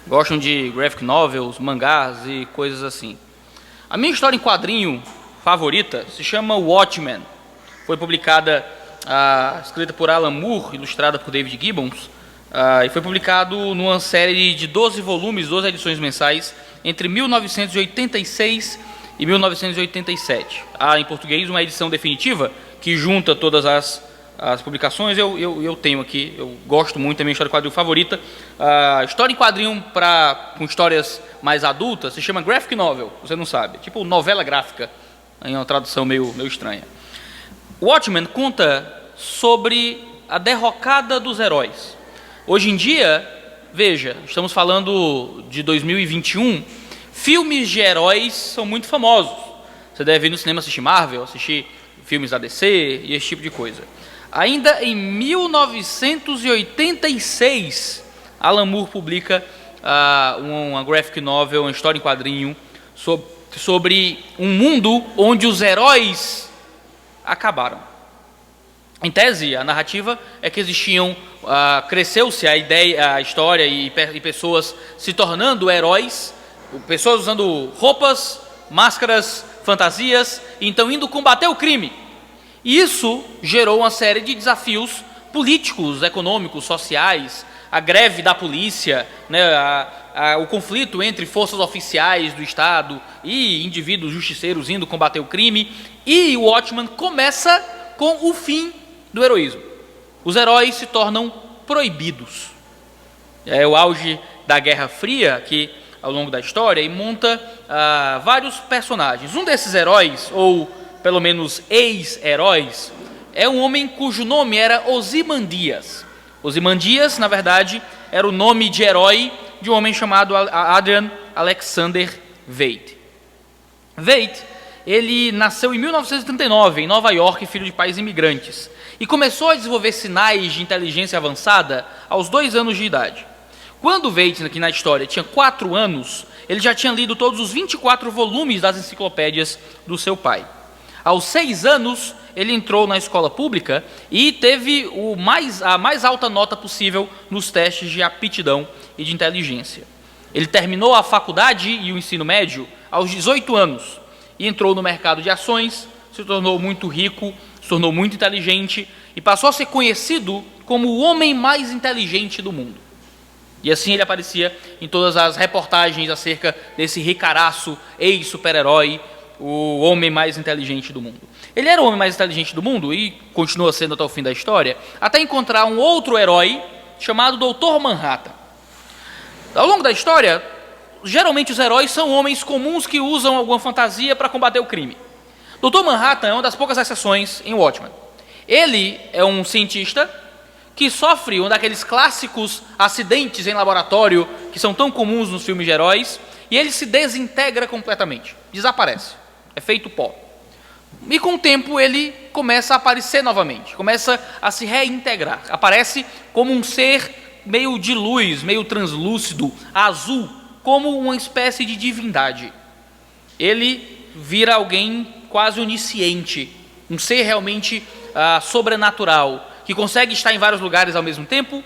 gostam de graphic novels, mangás e coisas assim. A minha história em quadrinho favorita se chama Watchmen. Foi publicada, escrita por Alan Moore, ilustrada por David Gibbons, e foi publicado numa série de 12 volumes, 12 edições mensais, entre 1986 e 1987. Há em português uma edição definitiva que junta todas as publicações. Eu tenho aqui, eu gosto muito, é a minha história em quadrinho favorita. História em quadrinho com histórias mais adultas se chama graphic novel, você não sabe, tipo novela gráfica, em uma tradução meio estranha. Watchmen conta sobre a derrocada dos heróis. Hoje em dia, veja, estamos falando de 2021, filmes de heróis são muito famosos. Você deve ir no cinema assistir Marvel, assistir filmes da DC e esse tipo de coisa. Ainda em 1986, Alan Moore publica uma graphic novel, uma história em quadrinho, sobre um mundo onde os heróis acabaram. Em tese, a narrativa é que cresceu-se a história e pessoas se tornando heróis, pessoas usando roupas, máscaras, fantasias, e então indo combater o crime. E isso gerou uma série de desafios políticos, econômicos, sociais, a greve da polícia, né, o conflito entre forças oficiais do Estado e indivíduos justiceiros indo combater o crime. E o Watchmen começa com o fim do heroísmo. Os heróis se tornam proibidos. É o auge da Guerra Fria aqui ao longo da história e monta vários personagens. Um desses heróis, ou pelo menos ex-heróis, é um homem cujo nome era Ozymandias. Ozymandias, na verdade, era o nome de herói de um homem chamado Adrian Alexander Veidt. Veidt, ele nasceu em 1939, em Nova York, filho de pais imigrantes, e começou a desenvolver sinais de inteligência avançada aos 2 anos de idade. Quando Veidt, aqui na história, tinha 4 anos, ele já tinha lido todos os 24 volumes das enciclopédias do seu pai. Aos 6 anos, ele entrou na escola pública e teve a mais alta nota possível nos testes de aptidão e de inteligência. Ele terminou a faculdade e o ensino médio aos 18 anos e entrou no mercado de ações, se tornou muito rico, se tornou muito inteligente e passou a ser conhecido como o homem mais inteligente do mundo. E assim ele aparecia em todas as reportagens acerca desse ricaraço, ex-super-herói, o homem mais inteligente do mundo. Ele era o homem mais inteligente do mundo e continua sendo até o fim da história, até encontrar um outro herói chamado Dr. Manhattan. Ao longo da história, geralmente os heróis são homens comuns que usam alguma fantasia para combater o crime. Dr. Manhattan é uma das poucas exceções em Watchmen. Ele é um cientista que sofre um daqueles clássicos acidentes em laboratório que são tão comuns nos filmes de heróis, e ele se desintegra completamente, desaparece, é feito pó. E com o tempo ele começa a aparecer novamente, começa a se reintegrar, aparece como um ser meio de luz, meio translúcido, azul, como uma espécie de divindade. Ele vira alguém quase onisciente, um ser realmente sobrenatural, que consegue estar em vários lugares ao mesmo tempo,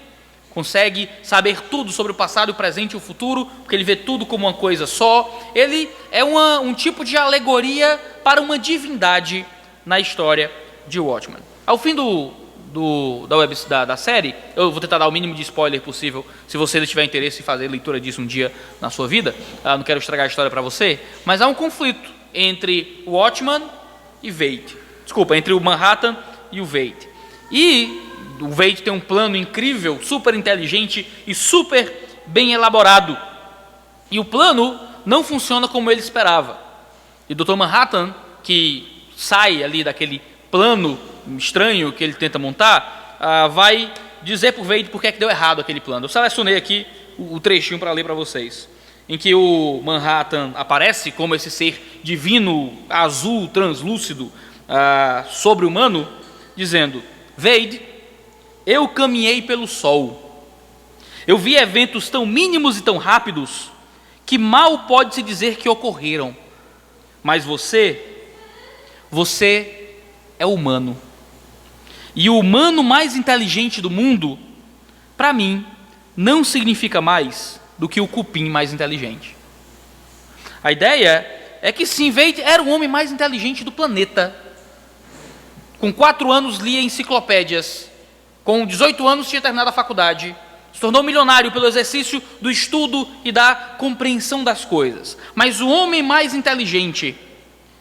consegue saber tudo sobre o passado, o presente e o futuro, porque ele vê tudo como uma coisa só. Ele é um tipo de alegoria para uma divindade na história de Watchmen. Ao fim da série, eu vou tentar dar o mínimo de spoiler possível, se você tiver interesse em fazer leitura disso um dia na sua vida, não quero estragar a história para você, mas há um conflito entre o Watchmen e Veidt. Desculpa, entre o Manhattan e o Veidt. E o Veidt tem um plano incrível, super inteligente e super bem elaborado. E o plano não funciona como ele esperava. E o Dr. Manhattan, que sai ali daquele plano estranho que ele tenta montar, vai dizer para o Veidt por que é que deu errado aquele plano. Eu selecionei aqui o trechinho para ler para vocês, em que o Manhattan aparece como esse ser divino, azul, translúcido, sobre-humano, dizendo: Veidt, eu caminhei pelo sol. Eu vi eventos tão mínimos e tão rápidos que mal pode-se dizer que ocorreram. Mas você é humano. E o humano mais inteligente do mundo, para mim, não significa mais do que o cupim mais inteligente. A ideia é que Sinveit era o homem mais inteligente do planeta. Com 4 anos lia enciclopédias. Com 18 anos tinha terminado a faculdade. Se tornou milionário pelo exercício do estudo e da compreensão das coisas. Mas o homem mais inteligente,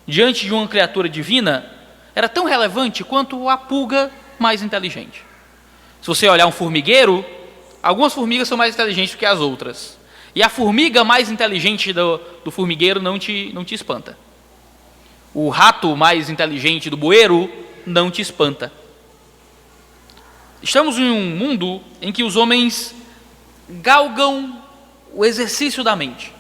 diante de uma criatura divina, era tão relevante quanto a pulga mais inteligente. Se você olhar um formigueiro, algumas formigas são mais inteligentes do que as outras. E a formiga mais inteligente do formigueiro não te espanta. O rato mais inteligente do bueiro não te espanta. Estamos em um mundo em que os homens galgam o exercício da mente.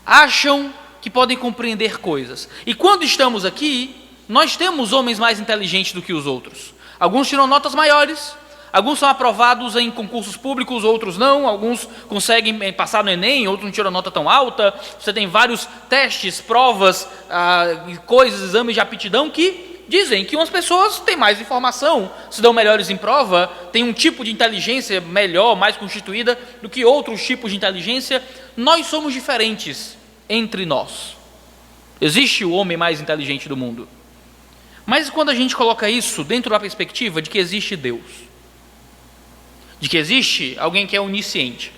Acham que podem compreender coisas. E quando estamos aqui, nós temos homens mais inteligentes do que os outros. Alguns tiram notas maiores, alguns são aprovados em concursos públicos, outros não. Alguns conseguem passar no Enem, outros não tiram nota tão alta. Você tem vários testes, provas, coisas, exames de aptidão que dizem que umas pessoas têm mais informação, se dão melhores em prova, têm um tipo de inteligência melhor, mais constituída do que outros tipos de inteligência. Nós somos diferentes entre nós. Existe o homem mais inteligente do mundo. Mas quando a gente coloca isso dentro da perspectiva de que existe Deus, de que existe alguém que é onisciente,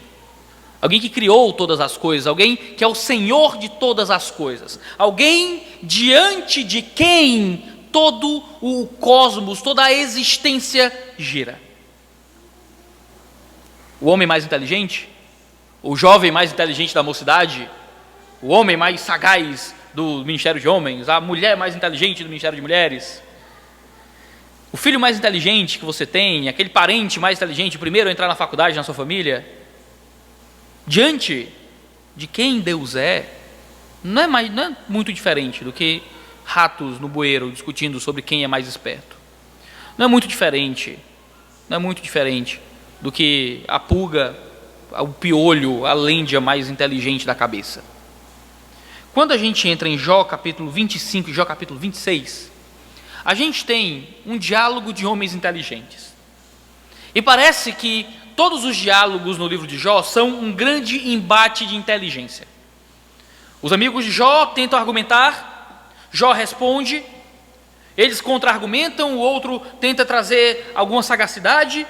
alguém que criou todas as coisas, alguém que é o Senhor de todas as coisas, alguém diante de quem todo o cosmos, toda a existência gira. O homem mais inteligente, o jovem mais inteligente da mocidade, o homem mais sagaz do Ministério de Homens, a mulher mais inteligente do Ministério de Mulheres, o filho mais inteligente que você tem, aquele parente mais inteligente, o primeiro a entrar na faculdade na sua família, diante de quem Deus não é muito diferente do que ratos no bueiro discutindo sobre quem é mais esperto. Não é muito diferente do que a pulga, o piolho, a lêndia mais inteligente da cabeça. Quando a gente entra em Jó capítulo 25 e Jó capítulo 26, a gente tem um diálogo de homens inteligentes. E parece que todos os diálogos no livro de Jó são um grande embate de inteligência. Os amigos de Jó tentam argumentar, Jó responde, eles contra-argumentam, o outro tenta trazer alguma sagacidade,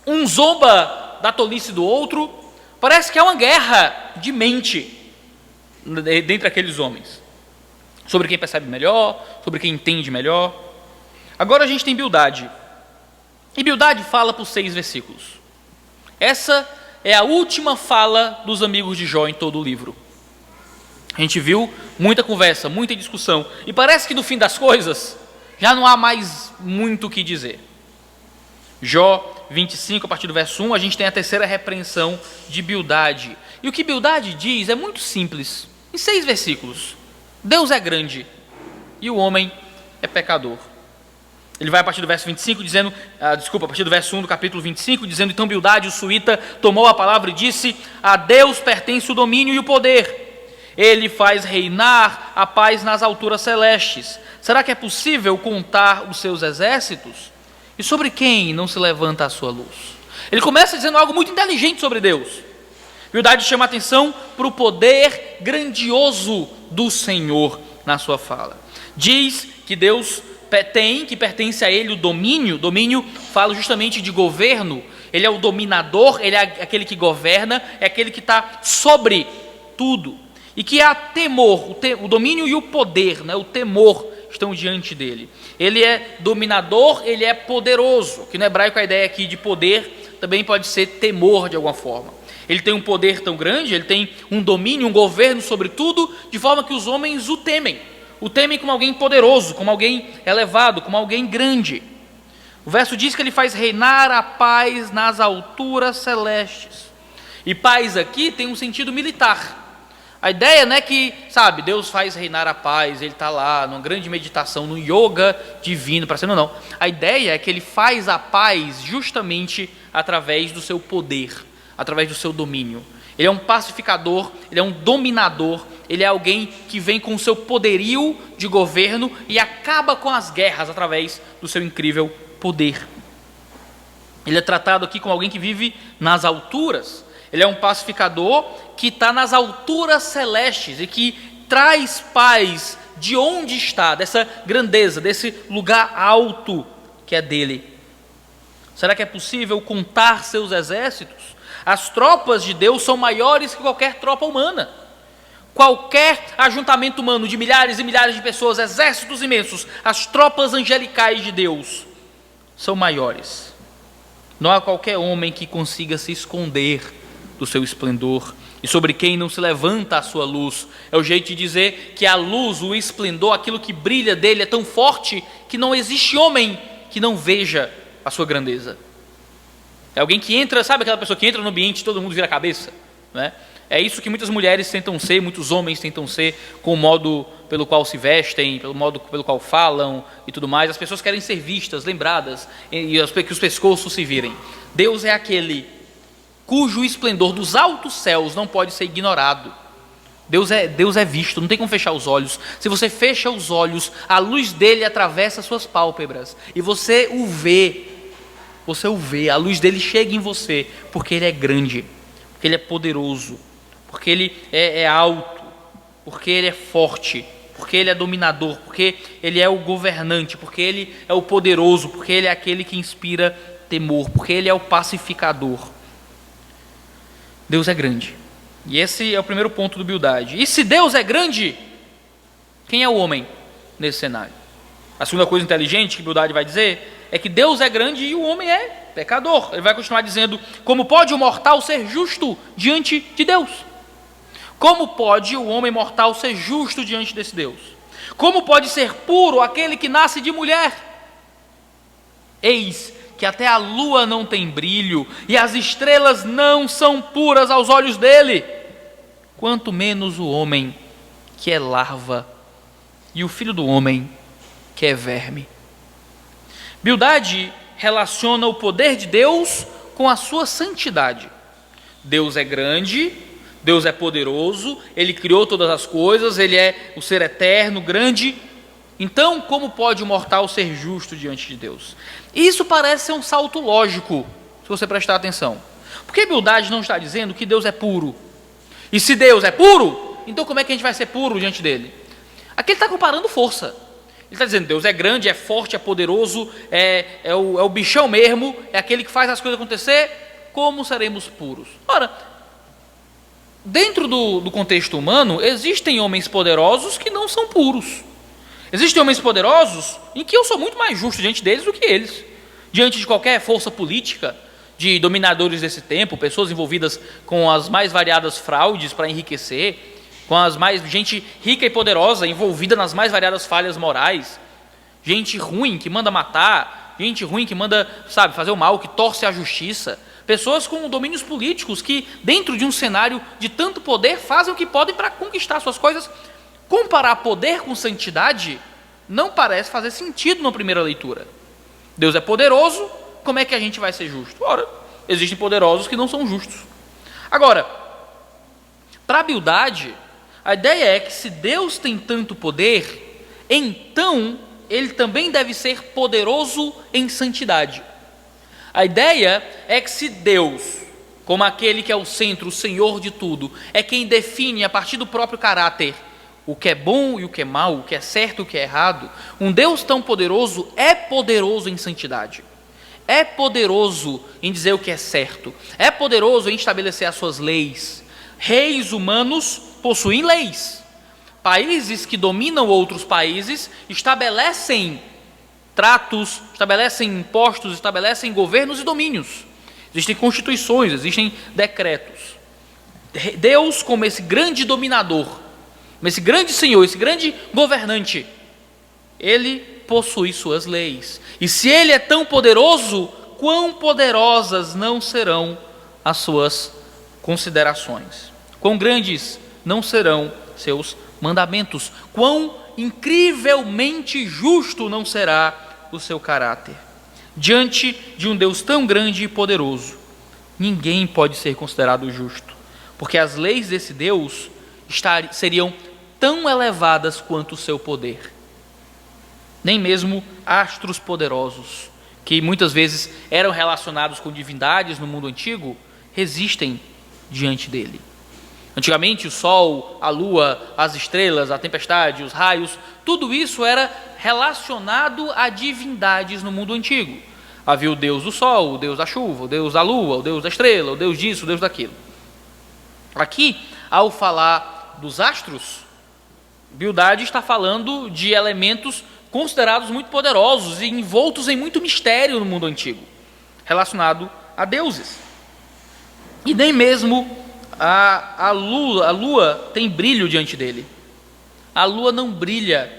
um zomba da tolice do outro. Parece que é uma guerra de mente dentre aqueles homens, sobre quem percebe melhor, sobre quem entende melhor. Agora a gente tem Bildade, e Bildade fala por 6 versículos. Essa é a última fala dos amigos de Jó em todo o livro. A gente viu muita conversa, muita discussão, e parece que no fim das coisas já não há mais muito o que dizer. Jó 25, a partir do verso 1, a gente tem a terceira repreensão de Bildade. E o que Bildade diz é muito simples, em 6 versículos. Deus é grande e o homem é pecador. Ele vai a partir do verso 25 dizendo, a partir do verso 1 do capítulo 25, dizendo: então Bildade, o suíta, tomou a palavra e disse: a Deus pertence o domínio e o poder. Ele faz reinar a paz nas alturas celestes. Será que é possível contar os seus exércitos? E sobre quem não se levanta a sua luz? Ele começa dizendo algo muito inteligente sobre Deus. Bildade chama a atenção para o poder grandioso do Senhor na sua fala. Diz que Deus que pertence a Ele o domínio. Domínio fala justamente de governo. Ele é o dominador, Ele é aquele que governa, é aquele que está sobre tudo. E que há temor, o domínio e o poder, o temor estão diante dele. Ele é dominador, ele é poderoso, que no hebraico a ideia aqui de poder também pode ser temor de alguma forma. Ele tem um poder tão grande, ele tem um domínio, um governo sobre tudo, de forma que os homens o temem como alguém poderoso, como alguém elevado, como alguém grande. O verso diz que ele faz reinar a paz nas alturas celestes. E paz aqui tem um sentido militar. A ideia não é que, Deus faz reinar a paz, ele está lá numa grande meditação, no yoga divino, não. A ideia é que ele faz a paz justamente através do seu poder, através do seu domínio. Ele é um pacificador, ele é um dominador, ele é alguém que vem com o seu poderio de governo e acaba com as guerras através do seu incrível poder. Ele é tratado aqui como alguém que vive nas alturas. Ele é um pacificador que está nas alturas celestes e que traz paz de onde está, dessa grandeza, desse lugar alto que é dele. Será que é possível contar seus exércitos? As tropas de Deus são maiores que qualquer tropa humana. Qualquer ajuntamento humano de milhares e milhares de pessoas, exércitos imensos, as tropas angelicais de Deus são maiores. Não há qualquer homem que consiga se esconder do seu esplendor, e sobre quem não se levanta a sua luz. É o jeito de dizer que a luz, o esplendor, aquilo que brilha dele é tão forte que não existe homem que não veja a sua grandeza. É alguém que entra, sabe aquela pessoa que entra no ambiente e todo mundo vira a cabeça, né? É isso que muitas mulheres tentam ser, muitos homens tentam ser, com o modo pelo qual se vestem, pelo modo pelo qual falam e tudo mais. As pessoas querem ser vistas, lembradas, e que os pescoços se virem. Deus é aquele cujo esplendor dos altos céus não pode ser ignorado. Deus é visto, não tem como fechar os olhos. Se você fecha os olhos, a luz dele atravessa as suas pálpebras e você o vê, a luz dele chega em você, porque ele é grande, porque ele é poderoso, porque ele é alto, porque ele é forte, porque ele é dominador, porque ele é o governante, porque ele é o poderoso, porque ele é aquele que inspira temor, porque ele é o pacificador. Deus é grande. E esse é o primeiro ponto do Bildade. E se Deus é grande, quem é o homem nesse cenário? A segunda coisa inteligente que Bildade vai dizer é que Deus é grande e o homem é pecador. Ele vai continuar dizendo: como pode o mortal ser justo diante de Deus? Como pode o homem mortal ser justo diante desse Deus? Como pode ser puro aquele que nasce de mulher? Eis que até a lua não tem brilho e as estrelas não são puras aos olhos dele, quanto menos o homem que é larva e o filho do homem que é verme. Bildade relaciona o poder de Deus com a sua santidade. Deus é grande, Deus é poderoso, ele criou todas as coisas, ele é o ser eterno, grande. Então, como pode o mortal ser justo diante de Deus? Isso parece ser um salto lógico, se você prestar atenção. Porque Bildade não está dizendo que Deus é puro. E se Deus é puro, então como é que a gente vai ser puro diante dele? Aqui ele está comparando força. Ele está dizendo: Deus é grande, é forte, é poderoso, é o bichão mesmo, é aquele que faz as coisas acontecer. Como seremos puros? Ora, dentro do contexto humano, existem homens poderosos que não são puros. Existem homens poderosos em que eu sou muito mais justo diante deles do que eles. Diante de qualquer força política, de dominadores desse tempo, pessoas envolvidas com as mais variadas fraudes para enriquecer, com gente rica e poderosa envolvida nas mais variadas falhas morais, gente ruim que manda matar, gente ruim que manda, fazer o mal, que torce a justiça, pessoas com domínios políticos que, dentro de um cenário de tanto poder, fazem o que podem para conquistar suas coisas. Comparar poder com santidade não parece fazer sentido na primeira leitura. Deus é poderoso, como é que a gente vai ser justo? Ora, existem poderosos que não são justos. Agora, para a Bildade, a ideia é que se Deus tem tanto poder, então ele também deve ser poderoso em santidade. A ideia é que se Deus, como aquele que é o centro, o Senhor de tudo, é quem define a partir do próprio caráter o que é bom e o que é mal, o que é certo e o que é errado, um Deus tão poderoso é poderoso em santidade, é poderoso em dizer o que é certo, é poderoso em estabelecer as suas leis. Reis humanos possuem leis. Países que dominam outros países estabelecem tratos, estabelecem impostos, estabelecem governos e domínios. Existem constituições, existem decretos. Deus, como esse grande dominador, esse grande Senhor, esse grande governante, ele possui suas leis. E se ele é tão poderoso, quão poderosas não serão as suas considerações? Quão grandes não serão seus mandamentos? Quão incrivelmente justo não será o seu caráter? Diante de um Deus tão grande e poderoso, ninguém pode ser considerado justo, porque as leis desse Deus seriam tão elevadas quanto o seu poder. Nem mesmo astros poderosos, que muitas vezes eram relacionados com divindades no mundo antigo, resistem diante dele. Antigamente o sol, a lua, as estrelas, a tempestade, os raios, tudo isso era relacionado a divindades no mundo antigo. Havia o Deus do sol, o Deus da chuva, o Deus da lua, o Deus da estrela, o Deus disso, o Deus daquilo. Aqui, ao falar dos astros, Bildade está falando de elementos considerados muito poderosos e envoltos em muito mistério no mundo antigo, relacionado a deuses. E nem mesmo a lua tem brilho diante dele. A lua não brilha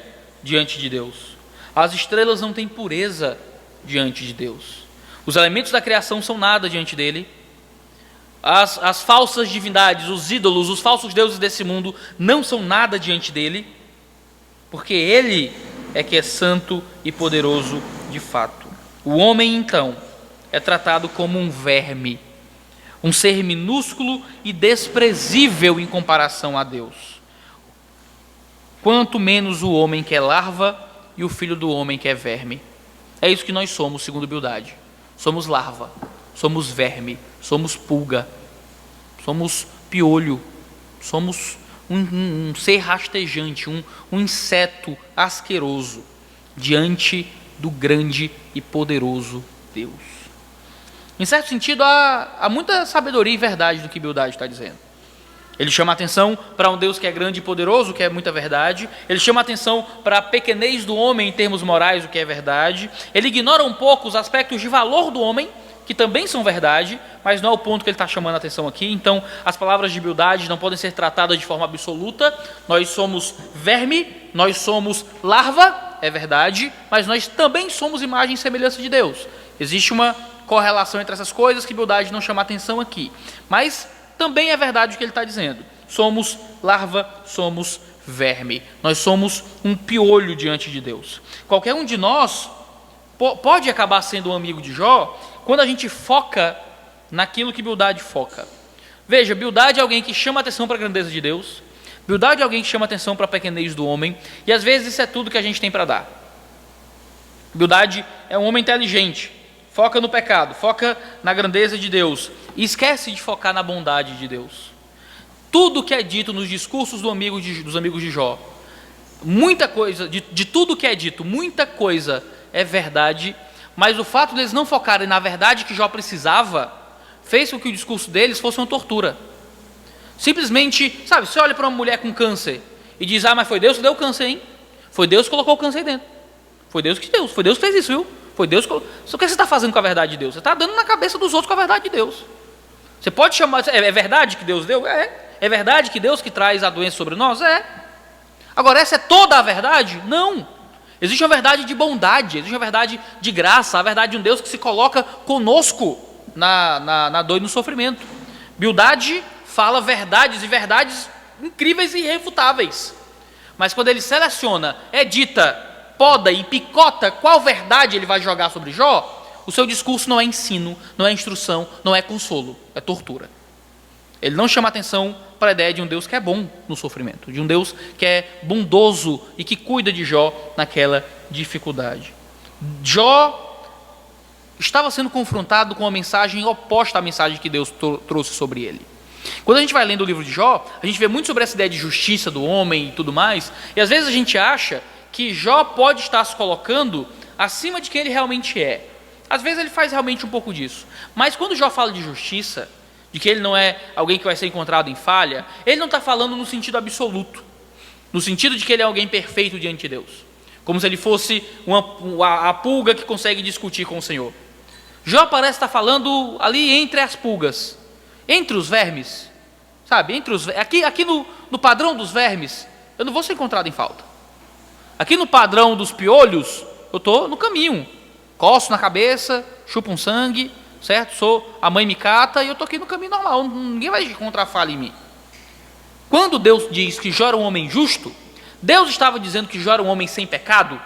diante de Deus. As estrelas não têm pureza diante de Deus. Os elementos da criação são nada diante dele. As falsas divindades, os ídolos, os falsos deuses desse mundo não são nada diante dele, porque ele é que é santo e poderoso de fato. O homem, então, é tratado como um verme, um ser minúsculo e desprezível em comparação a Deus. Quanto menos o homem que é larva e o filho do homem que é verme. É isso que nós somos, segundo Bildade. Somos larva, somos verme, somos pulga, somos piolho, somos um ser rastejante, um inseto asqueroso diante do grande e poderoso Deus. Em certo sentido, há muita sabedoria e verdade no que Bildade está dizendo. Ele chama a atenção para um Deus que é grande e poderoso, o que é muita verdade. Ele chama a atenção para a pequenez do homem em termos morais, o que é verdade. Ele ignora um pouco os aspectos de valor do homem, que também são verdade, mas não é o ponto que ele está chamando a atenção aqui. Então, as palavras de Bildade não podem ser tratadas de forma absoluta. Nós somos verme, nós somos larva, é verdade, mas nós também somos imagem e semelhança de Deus. Existe uma correlação entre essas coisas que Bildade não chama a atenção aqui. Mas também é verdade o que ele está dizendo. Somos larva, somos verme. Nós somos um piolho diante de Deus. Qualquer um de nós pode acabar sendo um amigo de Jó quando a gente foca naquilo que Bildade foca. Veja, Bildade é alguém que chama atenção para a grandeza de Deus. Bildade é alguém que chama atenção para a pequenez do homem. E às vezes isso é tudo que a gente tem para dar. Bildade é um homem inteligente. Foca no pecado, foca na grandeza de Deus e esquece de focar na bondade de Deus. Tudo que é dito nos discursos dos amigos de Jó, muita coisa, de tudo que é dito, muita coisa é verdade, mas o fato deles não focarem na verdade que Jó precisava, fez com que o discurso deles fosse uma tortura. Simplesmente, sabe, você olha para uma mulher com câncer e diz, mas foi Deus que deu o câncer, hein? Foi Deus que colocou o câncer aí dentro. Foi Deus que fez isso, viu? Foi Deus que... O que você está fazendo com a verdade de Deus? Você está dando na cabeça dos outros com a verdade de Deus. Você pode chamar... É verdade que Deus deu? É verdade que Deus que traz a doença sobre nós? Agora, essa é toda a verdade? Não. Existe uma verdade de bondade, existe uma verdade de graça, a verdade de um Deus que se coloca conosco na dor e no sofrimento. Bildade fala verdades e verdades incríveis e irrefutáveis. Mas quando ele seleciona, edita, poda e picota qual verdade ele vai jogar sobre Jó, o seu discurso não é ensino, não é instrução, não é consolo, é tortura. Ele não chama atenção para a ideia de um Deus que é bom no sofrimento, de um Deus que é bondoso e que cuida de Jó naquela dificuldade. Jó estava sendo confrontado com uma mensagem oposta à mensagem que Deus trouxe sobre ele. Quando a gente vai lendo o livro de Jó, a gente vê muito sobre essa ideia de justiça do homem e tudo mais, e às vezes a gente acha que Jó pode estar se colocando acima de quem ele realmente é. Às vezes ele faz realmente um pouco disso. Mas quando Jó fala de justiça, de que ele não é alguém que vai ser encontrado em falha, ele não está falando no sentido absoluto, no sentido de que ele é alguém perfeito diante de Deus, como se ele fosse a pulga que consegue discutir com o Senhor. Jó parece estar falando ali entre as pulgas, entre os vermes, sabe? Aqui no padrão dos vermes, eu não vou ser encontrado em falta. Aqui no padrão dos piolhos, eu estou no caminho. Coço na cabeça, chupo um sangue, certo? A mãe me cata e eu estou aqui no caminho normal. Ninguém vai encontrar falha em mim. Quando Deus diz que Jó era um homem justo, Deus estava dizendo que Jó era um homem sem pecado?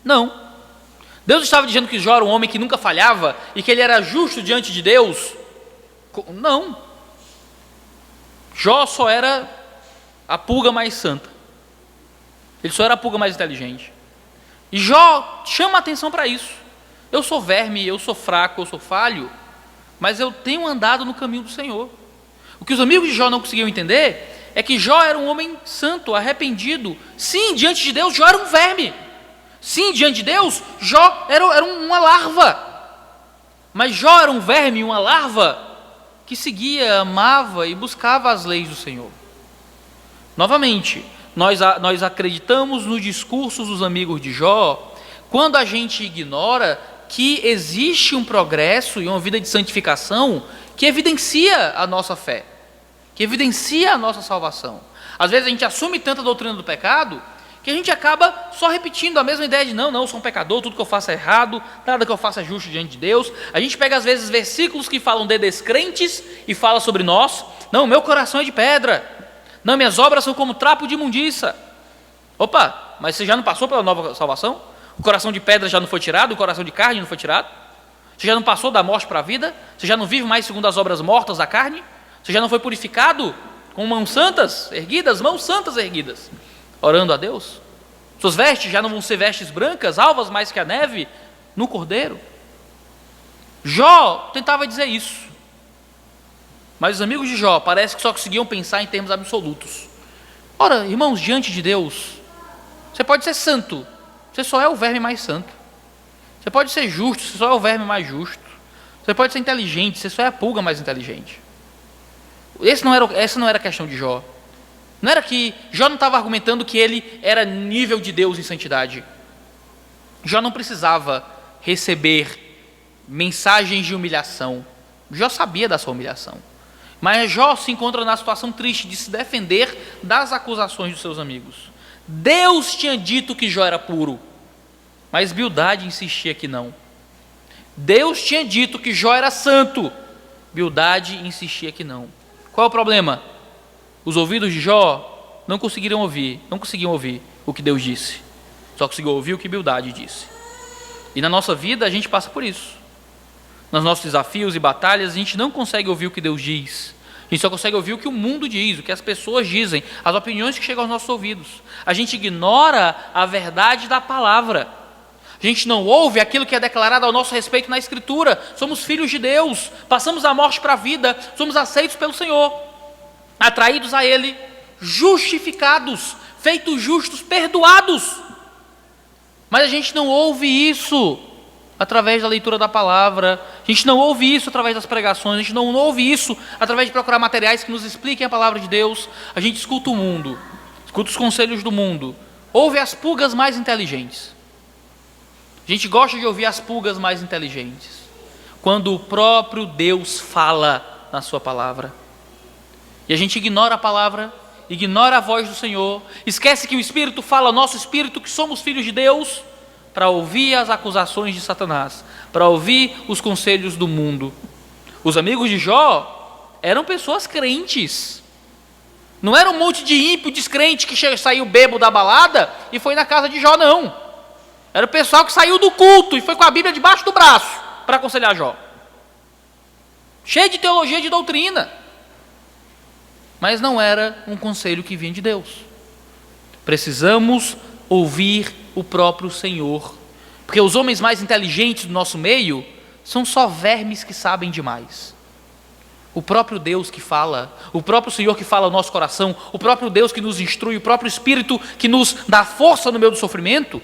Não. Deus estava dizendo que Jó era um homem que nunca falhava e que ele era justo diante de Deus? Não. Jó só era a pulga mais santa. Ele só era a pulga mais inteligente. E Jó chama a atenção para isso. Eu sou verme, eu sou fraco, eu sou falho, mas eu tenho andado no caminho do Senhor. O que os amigos de Jó não conseguiam entender é que Jó era um homem santo, arrependido. Sim, diante de Deus, Jó era um verme. Sim, diante de Deus, Jó era uma larva. Mas Jó era um verme, uma larva, que seguia, amava e buscava as leis do Senhor. Novamente, nós acreditamos nos discursos dos amigos de Jó quando a gente ignora que existe um progresso e uma vida de santificação que evidencia a nossa fé, que evidencia a nossa salvação. Às vezes a gente assume tanta doutrina do pecado que a gente acaba só repetindo a mesma ideia de não, eu sou um pecador, tudo que eu faço é errado, nada que eu faço é justo diante de Deus. A gente pega às vezes versículos que falam de descrentes e fala sobre nós. Não, meu coração é de pedra. Não, minhas obras são como trapo de imundícia. Opa, mas você já não passou pela nova salvação? O coração de pedra já não foi tirado? O coração de carne não foi tirado? Você já não passou da morte para a vida? Você já não vive mais segundo as obras mortas da carne? Você já não foi purificado com mãos santas erguidas, orando a Deus? Suas vestes já não vão ser vestes brancas, alvas mais que a neve, no Cordeiro? Jó tentava dizer isso. Mas os amigos de Jó parece que só conseguiam pensar em termos absolutos. Ora, irmãos, diante de Deus, você pode ser santo, você só é o verme mais santo. Você pode ser justo, você só é o verme mais justo. Você pode ser inteligente, você só é a pulga mais inteligente. Essa não era a questão de Jó. Não era que Jó não estava argumentando que ele era nível de Deus em santidade. Jó não precisava receber mensagens de humilhação. Jó sabia da sua humilhação. Mas Jó se encontra na situação triste de se defender das acusações dos seus amigos. Deus tinha dito que Jó era puro, mas Bildade insistia que não. Deus tinha dito que Jó era santo, Bildade insistia que não. Qual é o problema? Os ouvidos de Jó não conseguiam ouvir o que Deus disse, só conseguiam ouvir o que Bildade disse. E na nossa vida a gente passa por isso. Nos nossos desafios e batalhas, a gente não consegue ouvir o que Deus diz. A gente só consegue ouvir o que o mundo diz, o que as pessoas dizem, as opiniões que chegam aos nossos ouvidos. A gente ignora a verdade da palavra. A gente não ouve aquilo que é declarado ao nosso respeito na Escritura. Somos filhos de Deus, passamos da morte para a vida, somos aceitos pelo Senhor, atraídos a Ele, justificados, feitos justos, perdoados. Mas a gente não ouve isso através da leitura da palavra, a gente não ouve isso através das pregações, a gente não ouve isso através de procurar materiais que nos expliquem a palavra de Deus. A gente escuta o mundo, escuta os conselhos do mundo, ouve as pulgas mais inteligentes. A gente gosta de ouvir as pulgas mais inteligentes, quando o próprio Deus fala na sua palavra. E a gente ignora a palavra, ignora a voz do Senhor, esquece que o Espírito fala ao nosso espírito que somos filhos de Deus, para ouvir as acusações de Satanás, para ouvir os conselhos do mundo. Os amigos de Jó eram pessoas crentes. Não era um monte de ímpio descrente que saiu bêbado da balada e foi na casa de Jó, não. Era o pessoal que saiu do culto e foi com a Bíblia debaixo do braço para aconselhar Jó. Cheio de teologia e de doutrina. Mas não era um conselho que vinha de Deus. Precisamos ouvir o próprio Senhor, porque os homens mais inteligentes do nosso meio são só vermes que sabem demais. O próprio Deus que fala, o próprio Senhor que fala ao nosso coração, o próprio Deus que nos instrui, o próprio Espírito que nos dá força no meio do sofrimento,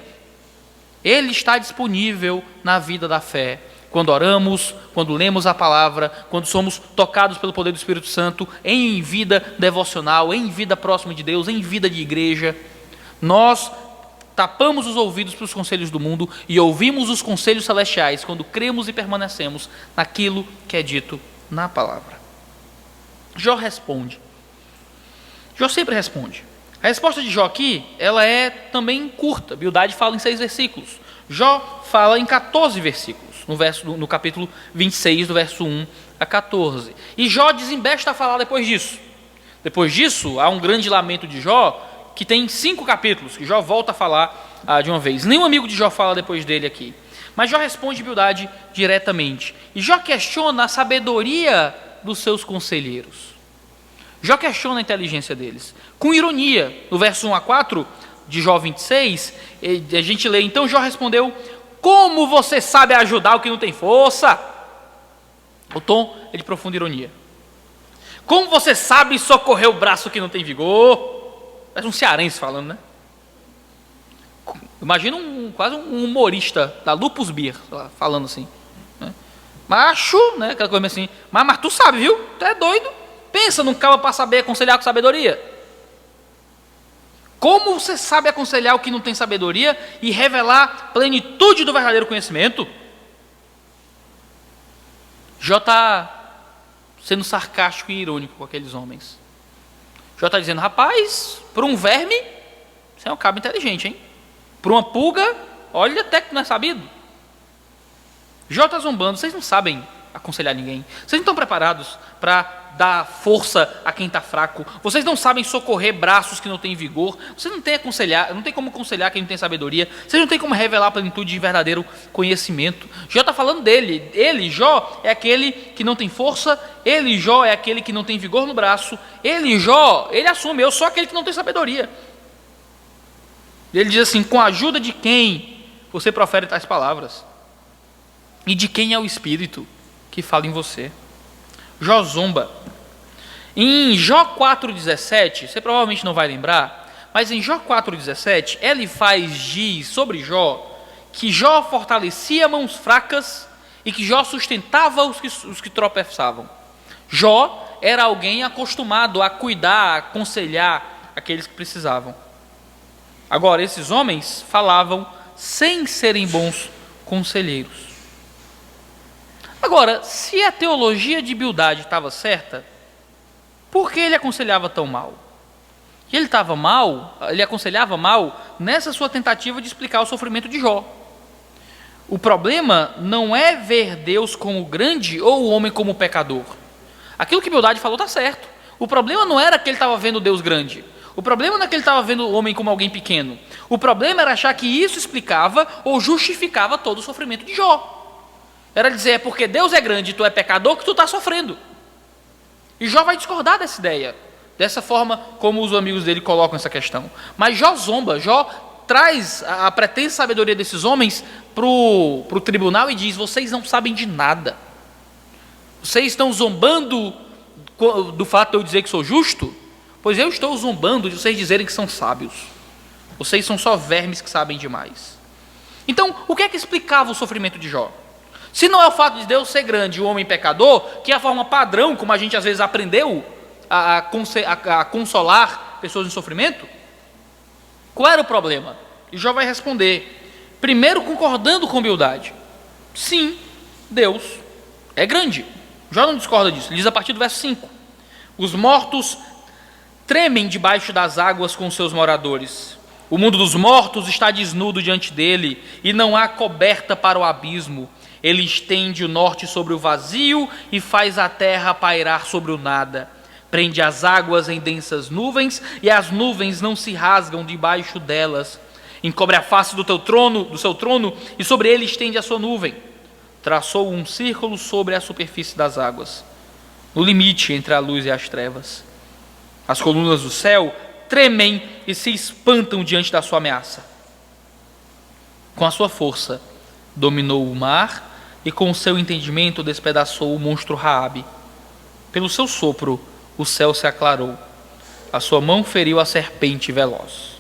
Ele está disponível na vida da fé. Quando oramos, quando lemos a palavra, quando somos tocados pelo poder do Espírito Santo, em vida devocional, em vida próxima de Deus, em vida de igreja, nós tapamos os ouvidos para os conselhos do mundo e ouvimos os conselhos celestiais quando cremos e permanecemos naquilo que é dito na palavra. Jó responde. Jó sempre responde. A resposta de Jó aqui, ela é também curta. Bildade fala em 6 versículos. Jó fala em 14 versículos, no capítulo 26, do verso 1 a 14. E Jó desembesta a falar depois disso. Depois disso, há um grande lamento de Jó, que tem 5 capítulos, que Jó volta a falar de uma vez. Nenhum amigo de Jó fala depois dele aqui. Mas Jó responde Bildade diretamente. E Jó questiona a sabedoria dos seus conselheiros. Jó questiona a inteligência deles, com ironia. No verso 1 a 4 de Jó 26, a gente lê: então Jó respondeu: como você sabe ajudar o que não tem força? O tom é de profunda ironia. Como você sabe socorrer o braço que não tem vigor? Parece um cearense falando, né? Imagina quase um humorista da Lupus Beer falando assim, né? Macho, né? Aquela coisa assim, mas tu sabe, viu? Tu é doido. Pensa num cara para saber aconselhar com sabedoria. Como você sabe aconselhar o que não tem sabedoria e revelar plenitude do verdadeiro conhecimento? Jó está sendo sarcástico e irônico com aqueles homens. Jó está dizendo, rapaz, para um verme, você é um cabo inteligente, hein? Para uma pulga, olha até que não é sabido. Jó está zombando, vocês não sabem aconselhar ninguém. Vocês não estão preparados para dar força a quem está fraco. Vocês não sabem socorrer braços que não têm vigor. Vocês não têm como aconselhar quem não tem sabedoria. Vocês não têm como revelar a plenitude de verdadeiro conhecimento. Jó está falando dele. Ele, Jó, é aquele que não tem força. Ele, Jó, é aquele que não tem vigor no braço. Ele, Jó, ele assume, eu sou aquele que não tem sabedoria. Ele diz assim, com a ajuda de quem você profere tais palavras? E de quem é o Espírito que fala em você? Jó zomba. Em Jó 4,17, você provavelmente não vai lembrar, mas em Jó 4,17, Elifaz diz sobre Jó que Jó fortalecia mãos fracas e que Jó sustentava os que tropeçavam. Jó era alguém acostumado a cuidar, a aconselhar aqueles que precisavam. Agora, esses homens falavam sem serem bons conselheiros. Agora, se a teologia de Bildade estava certa, por que ele aconselhava tão mal? E ele estava mal, ele aconselhava mal nessa sua tentativa de explicar o sofrimento de Jó. O problema não é ver Deus como grande ou o homem como pecador. Aquilo que Bildade falou está certo. O problema não era que ele estava vendo Deus grande. O problema não é que ele estava vendo o homem como alguém pequeno. O problema era achar que isso explicava ou justificava todo o sofrimento de Jó. Era dizer, é porque Deus é grande e tu é pecador que tu está sofrendo. E Jó vai discordar dessa ideia, dessa forma como os amigos dele colocam essa questão. Mas Jó zomba, Jó traz a pretensa sabedoria desses homens para o tribunal e diz, vocês não sabem de nada. Vocês estão zombando do fato de eu dizer que sou justo? Pois eu estou zombando de vocês dizerem que são sábios. Vocês são só vermes que sabem demais. Então, o que é que explicava o sofrimento de Jó? Se não é o fato de Deus ser grande e o homem pecador, que é a forma padrão, como a gente às vezes aprendeu a consolar pessoas em sofrimento, qual era o problema? E Jó vai responder, primeiro concordando com humildade. Sim, Deus é grande. Jó não discorda disso, ele diz a partir do verso 5. Os mortos tremem debaixo das águas com seus moradores. O mundo dos mortos está desnudo diante dele, e não há coberta para o abismo. Ele estende o norte sobre o vazio e faz a terra pairar sobre o nada. Prende as águas em densas nuvens e as nuvens não se rasgam debaixo delas. Encobre a face do seu trono e sobre ele estende a sua nuvem. Traçou um círculo sobre a superfície das águas, no limite entre a luz e as trevas. As colunas do céu tremem e se espantam diante da sua ameaça. Com a sua força dominou o mar e com o seu entendimento despedaçou o monstro Raabe. Pelo seu sopro o céu se aclarou, a sua mão feriu a serpente veloz.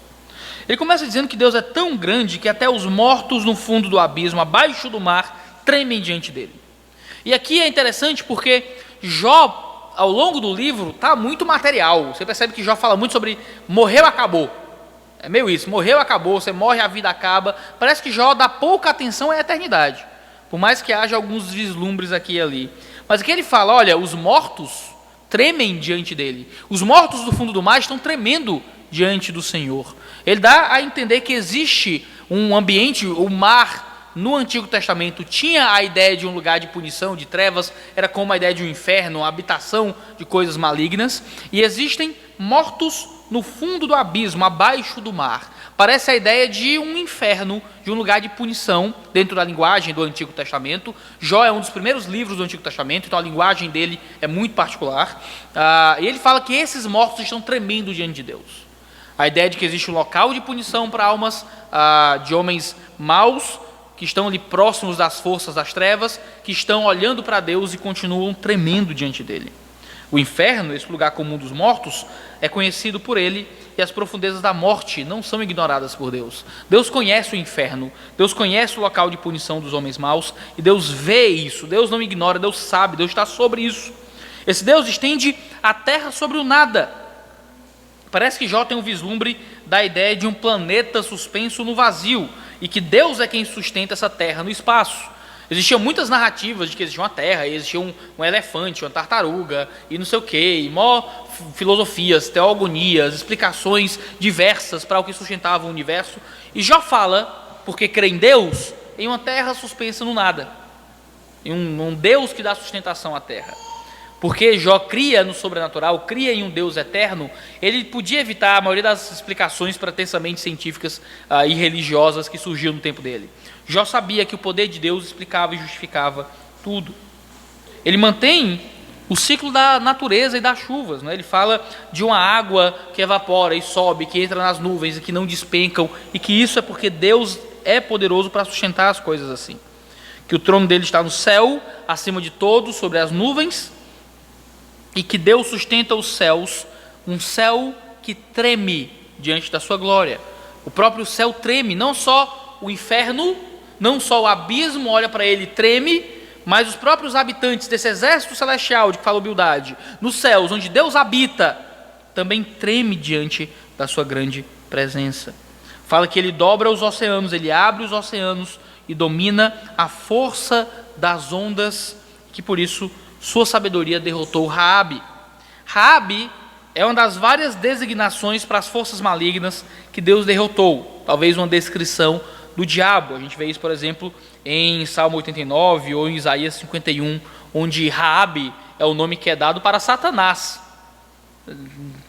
Ele começa dizendo que Deus é tão grande que até os mortos no fundo do abismo, abaixo do mar, tremem diante dele. E aqui é interessante porque Jó, ao longo do livro, está muito material. Você percebe que Jó fala muito sobre morreu, acabou. É meio isso, morreu, acabou, você morre, a vida acaba. Parece que Jó dá pouca atenção à eternidade, por mais que haja alguns vislumbres aqui e ali. Mas aqui ele fala, olha, os mortos tremem diante dele. Os mortos do fundo do mar estão tremendo diante do Senhor. Ele dá a entender que existe um ambiente, o mar no Antigo Testamento tinha a ideia de um lugar de punição, de trevas, era como a ideia de um inferno, uma habitação de coisas malignas, e existem mortos no fundo do abismo, abaixo do mar. Parece a ideia de um inferno, de um lugar de punição, dentro da linguagem do Antigo Testamento. Jó é um dos primeiros livros do Antigo Testamento, então a linguagem dele é muito particular. E ele fala que esses mortos estão tremendo diante de Deus. A ideia de que existe um local de punição para almas de homens maus, que estão ali próximos das forças das trevas, que estão olhando para Deus e continuam tremendo diante dele. O inferno, esse lugar comum dos mortos, é conhecido por ele, e as profundezas da morte não são ignoradas por Deus. Deus conhece o inferno, Deus conhece o local de punição dos homens maus, e Deus vê isso, Deus não ignora, Deus sabe, Deus está sobre isso. Esse Deus estende a terra sobre o nada. Parece que Jó tem um vislumbre da ideia de um planeta suspenso no vazio, e que Deus é quem sustenta essa terra no espaço. Existiam muitas narrativas de que existia uma terra, existia um elefante, uma tartaruga, e não sei o quê, e mó filosofias, teogonias, explicações diversas para o que sustentava o universo. E Jó fala, porque crê em Deus, em uma terra suspensa no nada, em um Deus que dá sustentação à terra. Porque Jó cria no sobrenatural, cria em um Deus eterno, ele podia evitar a maioria das explicações pretensamente científicas e religiosas que surgiam no tempo dele. Jó sabia que o poder de Deus explicava e justificava tudo. Ele mantém o ciclo da natureza e das chuvas, né? Ele fala de uma água que evapora e sobe, que entra nas nuvens e que não despencam, e que isso é porque Deus é poderoso para sustentar as coisas assim. Que o trono dele está no céu, acima de todos, sobre as nuvens, e que Deus sustenta os céus, um céu que treme diante da sua glória. O próprio céu treme, não só o inferno, não só o abismo olha para ele e treme, mas os próprios habitantes desse exército celestial de que falou Bildade, nos céus, onde Deus habita, também treme diante da sua grande presença. Fala que ele dobra os oceanos, ele abre os oceanos e domina a força das ondas, que por isso sua sabedoria derrotou Raabe. Raabe é uma das várias designações para as forças malignas que Deus derrotou, talvez uma descrição do diabo. A gente vê isso, por exemplo, em Salmo 89 ou em Isaías 51, onde Raabe é o nome que é dado para Satanás.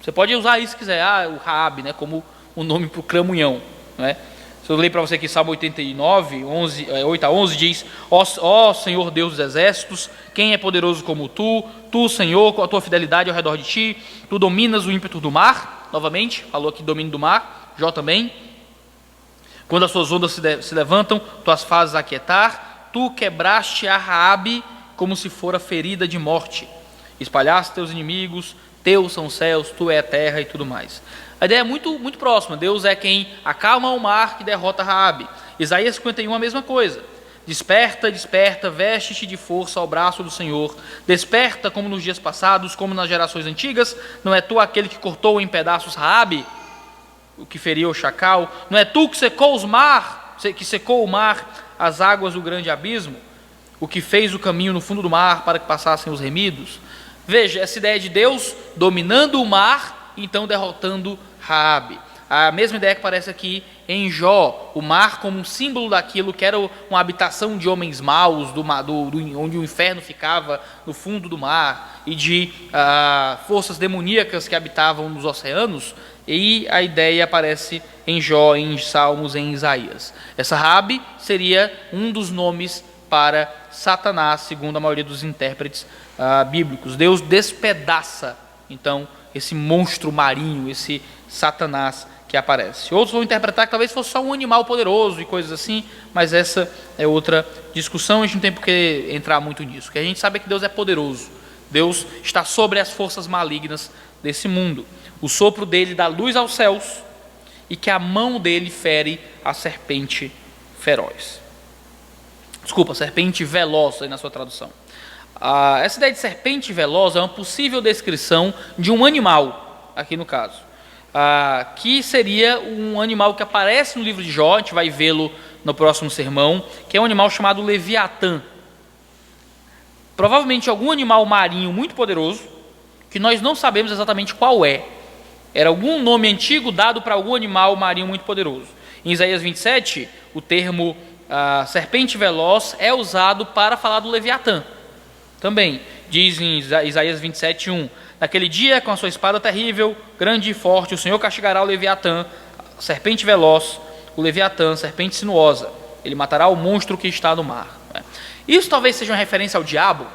Você pode usar isso se quiser, o Raabe, né, como o nome para o cramunhão, né? Se eu ler para você aqui Salmo 89, 8 a 11, diz: ó Senhor Deus dos exércitos, quem é poderoso como tu? Tu, Senhor, com a tua fidelidade ao redor de ti, tu dominas o ímpeto do mar. Novamente, falou aqui domínio do mar, Jó também. Quando as suas ondas se levantam, tu as fazes aquietar. Tu quebraste a Raabe como se fora ferida de morte. Espalhaste teus inimigos, teus são os céus, tu é a terra e tudo mais. A ideia é muito, muito próxima. Deus é quem acalma o mar que derrota Raabe. Isaías 51, a mesma coisa. Desperta, desperta, veste-te de força ao braço do Senhor. Desperta como nos dias passados, como nas gerações antigas. Não é tu aquele que cortou em pedaços Raabe, o que feriu o chacal? Não é tu que secou o mar, as águas do grande abismo? O que fez o caminho no fundo do mar para que passassem os remidos? Veja, essa ideia de Deus dominando o mar, então derrotando Raabe. A mesma ideia que aparece aqui em Jó, o mar como um símbolo daquilo que era uma habitação de homens maus, onde o inferno ficava no fundo do mar, e de forças demoníacas que habitavam nos oceanos, e a ideia aparece em Jó, em Salmos, em Isaías. Essa Raabe seria um dos nomes para Satanás, segundo a maioria dos intérpretes bíblicos. Deus despedaça, então, esse monstro marinho, esse Satanás que aparece. Outros vão interpretar que talvez fosse só um animal poderoso e coisas assim, mas essa é outra discussão, a gente não tem por que entrar muito nisso. O que a gente sabe é que Deus é poderoso, Deus está sobre as forças malignas desse mundo. O sopro dele dá luz aos céus, e que a mão dele fere a serpente feroz. Desculpa, serpente veloz aí na sua tradução. Essa ideia de serpente veloz é uma possível descrição de um animal, aqui no caso, que seria um animal que aparece no livro de Jó, a gente vai vê-lo no próximo sermão, que é um animal chamado Leviatã. Provavelmente algum animal marinho muito poderoso, que nós não sabemos exatamente qual é. Era algum nome antigo dado para algum animal marinho muito poderoso. Em Isaías 27, o termo serpente veloz é usado para falar do Leviatã. Também, diz em Isaías 27, 1: naquele dia, com a sua espada terrível, grande e forte, o Senhor castigará o Leviatã, serpente veloz, o Leviatã, serpente sinuosa. Ele matará o monstro que está no mar. Isso talvez seja uma referência ao diabo.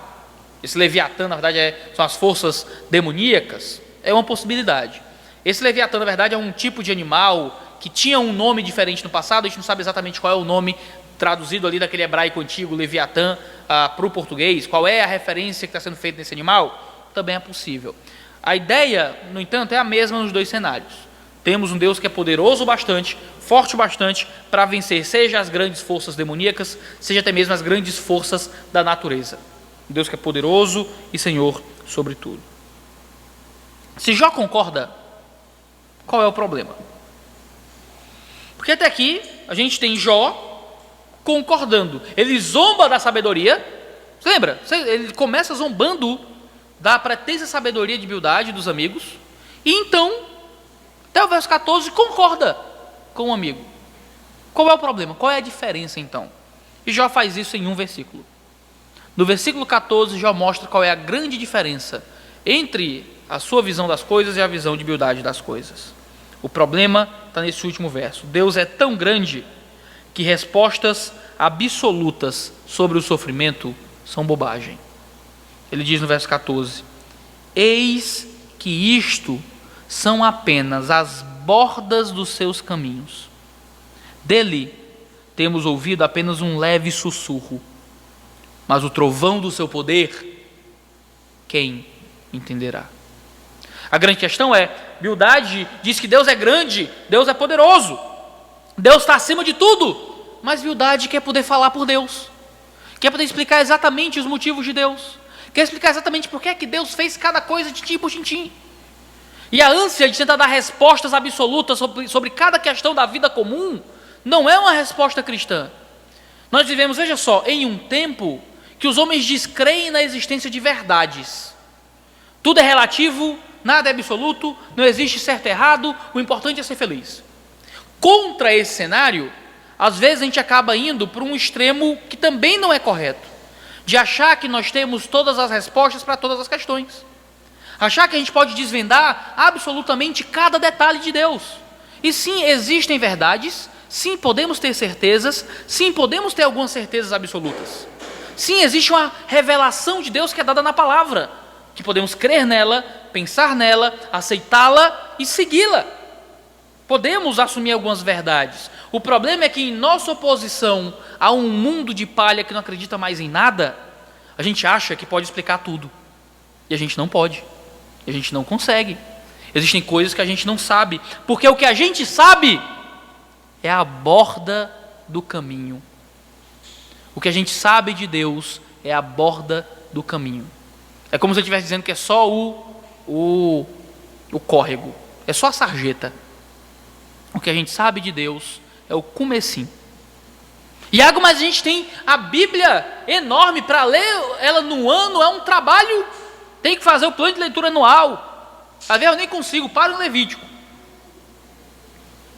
Esse Leviatã, na verdade, são as forças demoníacas. É uma possibilidade. Esse Leviatã, na verdade, é um tipo de animal que tinha um nome diferente no passado. A gente não sabe exatamente qual é o nome traduzido ali daquele hebraico antigo, Leviatã, para o português. Qual é a referência que está sendo feita nesse animal? também é possível. A ideia, no entanto, é a mesma nos dois cenários. Temos um Deus que é poderoso bastante, forte bastante, para vencer seja as grandes forças demoníacas, seja até mesmo as grandes forças da natureza. Um Deus que é poderoso e Senhor sobre tudo. Se Jó concorda, qual é o problema? Porque até aqui a gente tem Jó concordando. Ele zomba da sabedoria. Você lembra? Ele começa zombando da pretensa sabedoria de Bildade dos amigos. E então, até o verso 14, concorda com o amigo. Qual é o problema? Qual é a diferença então? E Jó faz isso em um versículo. No versículo 14, Jó mostra qual é a grande diferença entre a sua visão das coisas e a visão de Bildade das coisas. O problema está nesse último verso. Deus é tão grande que respostas absolutas sobre o sofrimento são bobagem. Ele diz no verso 14: eis que isto são apenas as bordas dos seus caminhos. Dele temos ouvido apenas um leve sussurro, mas o trovão do seu poder, quem entenderá? A grande questão é, Bildade diz que Deus é grande, Deus é poderoso, Deus está acima de tudo, mas Bildade quer poder falar por Deus, quer poder explicar exatamente os motivos de Deus, quer explicar exatamente por que é que Deus fez cada coisa de tintim por tintim. E a ânsia de tentar dar respostas absolutas sobre cada questão da vida comum não é uma resposta cristã. Nós vivemos, veja só, em um tempo que os homens descreem na existência de verdades. Tudo é relativo, nada é absoluto, não existe certo e errado, o importante é ser feliz. Contra esse cenário, às vezes a gente acaba indo para um extremo que também não é correto, de achar que nós temos todas as respostas para todas as questões. Achar que a gente pode desvendar absolutamente cada detalhe de Deus. E sim, existem verdades, sim, podemos ter certezas, sim, podemos ter algumas certezas absolutas. Sim, existe uma revelação de Deus que é dada na palavra, que podemos crer nela, pensar nela, aceitá-la e segui-la. Podemos assumir algumas verdades. O problema é que em nossa oposição a um mundo de palha que não acredita mais em nada, a gente acha que pode explicar tudo. E a gente não pode. E a gente não consegue. Existem coisas que a gente não sabe, porque o que a gente sabe é a borda do caminho. O que a gente sabe de Deus é a borda do caminho. É como se eu estivesse dizendo que é só o córrego, é só a sarjeta. O que a gente sabe de Deus é o comecinho. Iago, mas a gente tem a Bíblia enorme, para ler ela no ano é um trabalho, tem que fazer o plano de leitura anual. Às vezes eu nem consigo, para no Levítico.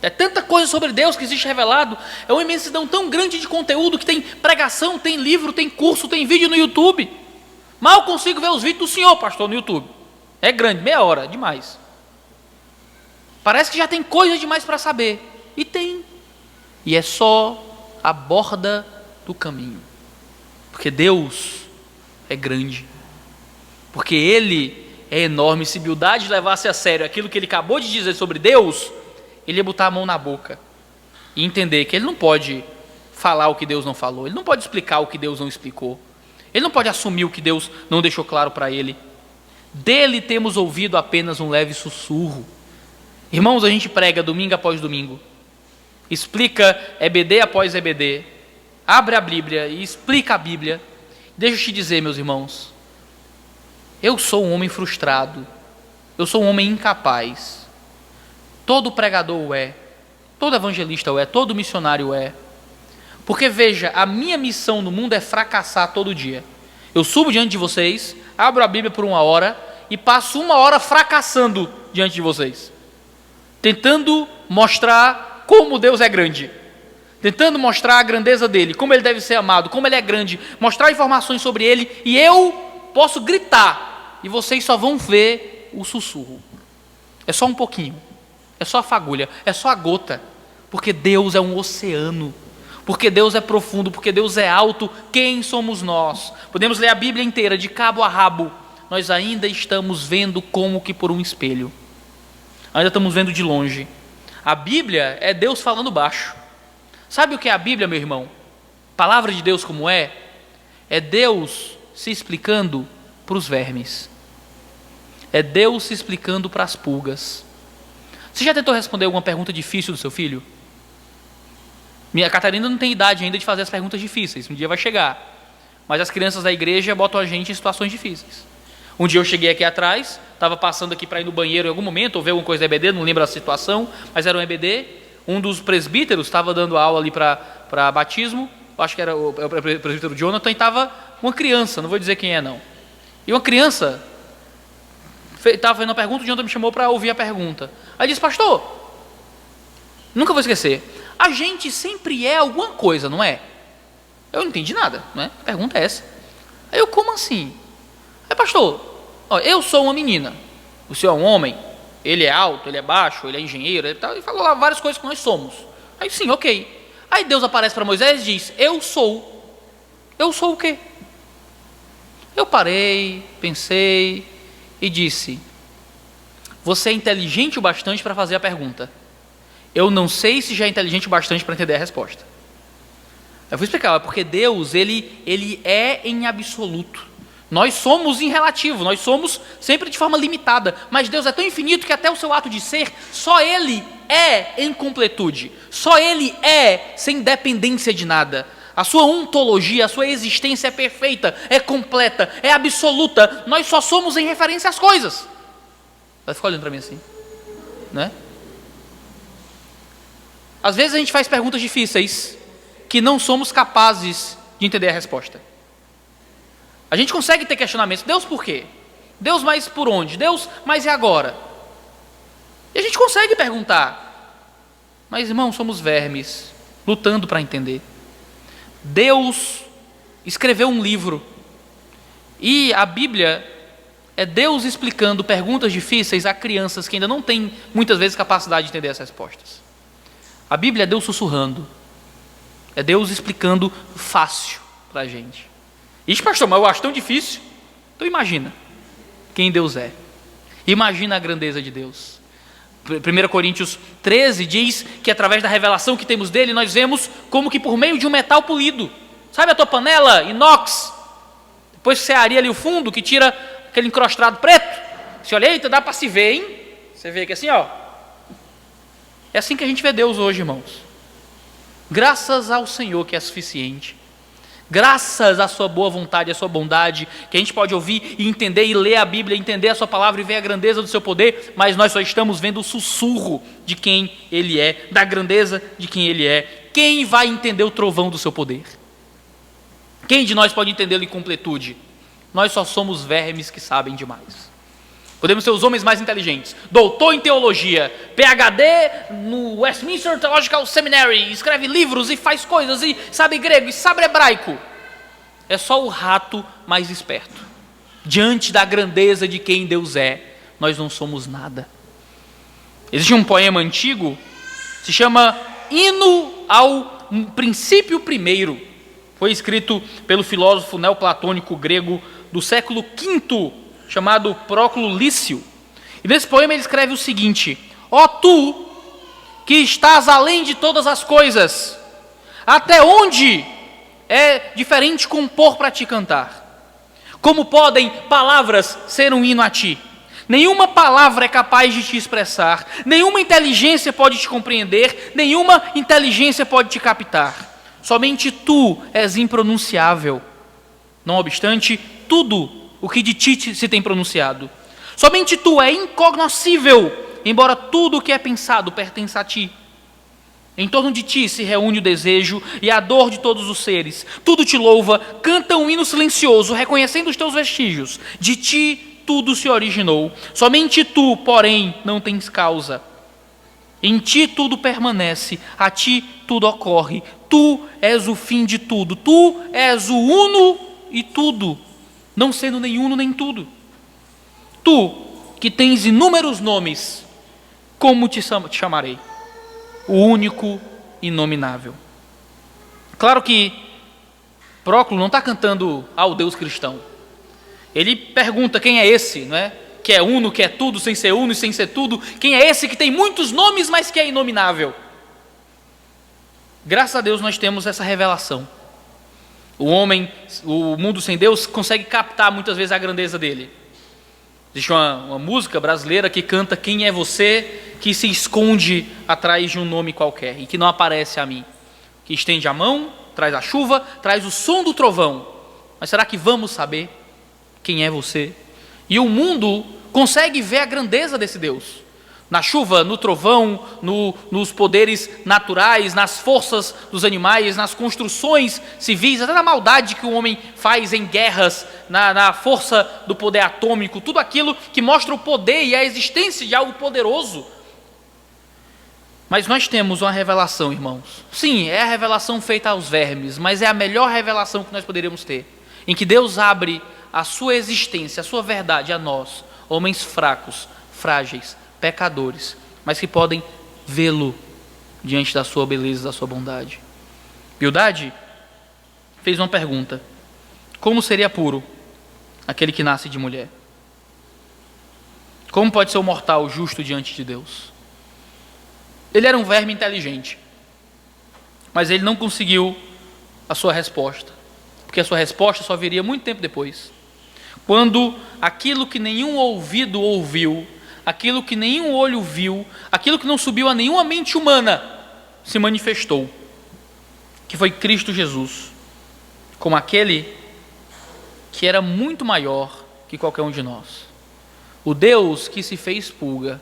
É tanta coisa sobre Deus que existe revelado, é uma imensidão tão grande de conteúdo que tem pregação, tem livro, tem curso, tem vídeo no YouTube. Mal consigo ver os vídeos do senhor, pastor, no YouTube. É grande, meia hora, demais. Parece que já tem coisa demais para saber. E tem. E é só a borda do caminho. Porque Deus é grande. Porque Ele é enorme. Se Bildade levasse a sério aquilo que ele acabou de dizer sobre Deus, ele ia botar a mão na boca e entender que ele não pode falar o que Deus não falou. Ele não pode explicar o que Deus não explicou. Ele não pode assumir o que Deus não deixou claro para ele. Dele temos ouvido apenas um leve sussurro. Irmãos, a gente prega domingo após domingo, explica EBD após EBD, abre a Bíblia e explica a Bíblia. Deixa eu te dizer, meus irmãos, eu sou um homem frustrado, eu sou um homem incapaz. Todo pregador o é, todo evangelista o é, todo missionário o é. Porque veja, a minha missão no mundo é fracassar todo dia. Eu subo diante de vocês, abro a Bíblia por 1 hora e passo 1 hora fracassando diante de vocês, tentando mostrar como Deus é grande, tentando mostrar a grandeza dele, como ele deve ser amado, como ele é grande, mostrar informações sobre ele, e eu posso gritar e vocês só vão ver o sussurro. É só um pouquinho, é só a fagulha, é só a gota, porque Deus é um oceano, porque Deus é profundo, porque Deus é alto. Quem somos nós? Podemos ler a Bíblia inteira de cabo a rabo, nós ainda estamos vendo como que por um espelho, ainda estamos vendo de longe. A Bíblia é Deus falando baixo. Sabe o que é a Bíblia, meu irmão? Palavra de Deus como é? É Deus se explicando para os vermes. É Deus se explicando para as pulgas. Você já tentou responder alguma pergunta difícil do seu filho? Minha Catarina não tem idade ainda de fazer as perguntas difíceis. Um dia vai chegar. Mas as crianças da igreja botam a gente em situações difíceis. Um dia eu cheguei aqui atrás, estava passando aqui para ir no banheiro em algum momento, ou ver alguma coisa da EBD, não lembro a situação, mas era um EBD. Um dos presbíteros estava dando aula ali para batismo, acho que era o presbítero Jonathan, e estava uma criança, não vou dizer quem é não. E uma criança estava fazendo uma pergunta, o Jonathan me chamou para ouvir a pergunta. Aí disse, pastor, nunca vou esquecer, a gente sempre é alguma coisa, não é? Eu não entendi nada, né? A pergunta é essa. Aí eu, como assim? Aí, pastor, ó, eu sou uma menina, o senhor é um homem, ele é alto, ele é baixo, ele é engenheiro, ele falou lá várias coisas que nós somos. Aí sim, ok. Aí Deus aparece para Moisés e diz, eu sou o quê? Eu parei, pensei e disse, você é inteligente o bastante para fazer a pergunta. Eu não sei se já é inteligente o bastante para entender a resposta. Eu vou explicar, porque Deus, ele é em absoluto. Nós somos em relativo, nós somos sempre de forma limitada, mas Deus é tão infinito que até o seu ato de ser, só Ele é em completude, só Ele é sem dependência de nada. A sua ontologia, a sua existência é perfeita, é completa, é absoluta, nós só somos em referência às coisas. Vai ficar olhando para mim assim, né? Às vezes a gente faz perguntas difíceis, que não somos capazes de entender a resposta. A gente consegue ter questionamentos. Deus por quê? Deus, mas por onde? Deus, mas e agora? E a gente consegue perguntar. Mas, irmão, somos vermes, lutando para entender. Deus escreveu um livro. E a Bíblia é Deus explicando perguntas difíceis a crianças que ainda não têm, muitas vezes, capacidade de entender as respostas. A Bíblia é Deus sussurrando. É Deus explicando fácil para a gente. Ixi, pastor, mas eu acho tão difícil. Então imagina quem Deus é. Imagina a grandeza de Deus. 1 Coríntios 13 diz que através da revelação que temos dele, nós vemos como que por meio de um metal polido. Sabe a tua panela, inox? Depois que você aria ali o fundo, que tira aquele encrostado preto. Você olha, eita, dá para se ver, hein? Você vê que assim, ó. É assim que a gente vê Deus hoje, irmãos. Graças ao Senhor que é suficiente. Graças à sua boa vontade, à sua bondade, que a gente pode ouvir e entender e ler a Bíblia, entender a sua palavra e ver a grandeza do seu poder, mas nós só estamos vendo o sussurro de quem Ele é, da grandeza de quem Ele é. Quem vai entender o trovão do seu poder? Quem de nós pode entendê-lo em completude? Nós só somos vermes que sabem demais. Podemos ser os homens mais inteligentes, doutor em teologia, PhD no Westminster Theological Seminary, escreve livros e faz coisas, e sabe grego, e sabe hebraico. É só o rato mais esperto. Diante da grandeza de quem Deus é, nós não somos nada. Existe um poema antigo, se chama Hino ao Princípio Primeiro. Foi escrito pelo filósofo neoplatônico grego do século V, chamado Próclo Lício. E nesse poema ele escreve o seguinte: ó tu, que estás além de todas as coisas, até onde é diferente compor para te cantar? Como podem palavras ser um hino a ti? Nenhuma palavra é capaz de te expressar, nenhuma inteligência pode te compreender, nenhuma inteligência pode te captar. Somente tu és impronunciável. Não obstante, tudo o que de ti se tem pronunciado. Somente tu é incognoscível, embora tudo o que é pensado pertença a ti. Em torno de ti se reúne o desejo e a dor de todos os seres. Tudo te louva, canta um hino silencioso, reconhecendo os teus vestígios. De ti tudo se originou. Somente tu, porém, não tens causa. Em ti tudo permanece, a ti tudo ocorre. Tu és o fim de tudo. Tu és o uno e tudo, não sendo nem uno nem tudo. Tu, que tens inúmeros nomes, como te chamarei? O único inominável. Claro que Próclo não está cantando ao Deus cristão. Ele pergunta quem é esse, não é? Que é uno, que é tudo, sem ser uno e sem ser tudo. Quem é esse que tem muitos nomes, mas que é inominável? Graças a Deus nós temos essa revelação. O homem, o mundo sem Deus, consegue captar muitas vezes a grandeza dele. Existe uma música brasileira que canta "Quem é você que se esconde atrás de um nome qualquer e que não aparece a mim? Que estende a mão, traz a chuva, traz o som do trovão. Mas será que vamos saber quem é você?" E o mundo consegue ver a grandeza desse Deus. Na chuva, no trovão, nos poderes naturais, nas forças dos animais, nas construções civis, até na maldade que o homem faz em guerras, na força do poder atômico, tudo aquilo que mostra o poder e a existência de algo poderoso. Mas nós temos uma revelação, irmãos. Sim, é a revelação feita aos vermes, mas é a melhor revelação que nós poderíamos ter, em que Deus abre a sua existência, a sua verdade a nós, homens fracos, frágeis, pecadores, mas que podem vê-lo diante da sua beleza, da sua bondade. Bildade fez uma pergunta: como seria puro aquele que nasce de mulher? Como pode ser o mortal justo diante de Deus? Ele era um verme inteligente, mas ele não conseguiu a sua resposta, porque a sua resposta só viria muito tempo depois, quando aquilo que nenhum ouvido ouviu, aquilo que nenhum olho viu, aquilo que não subiu a nenhuma mente humana, se manifestou, que foi Cristo Jesus, como aquele que era muito maior que qualquer um de nós. O Deus que se fez pulga,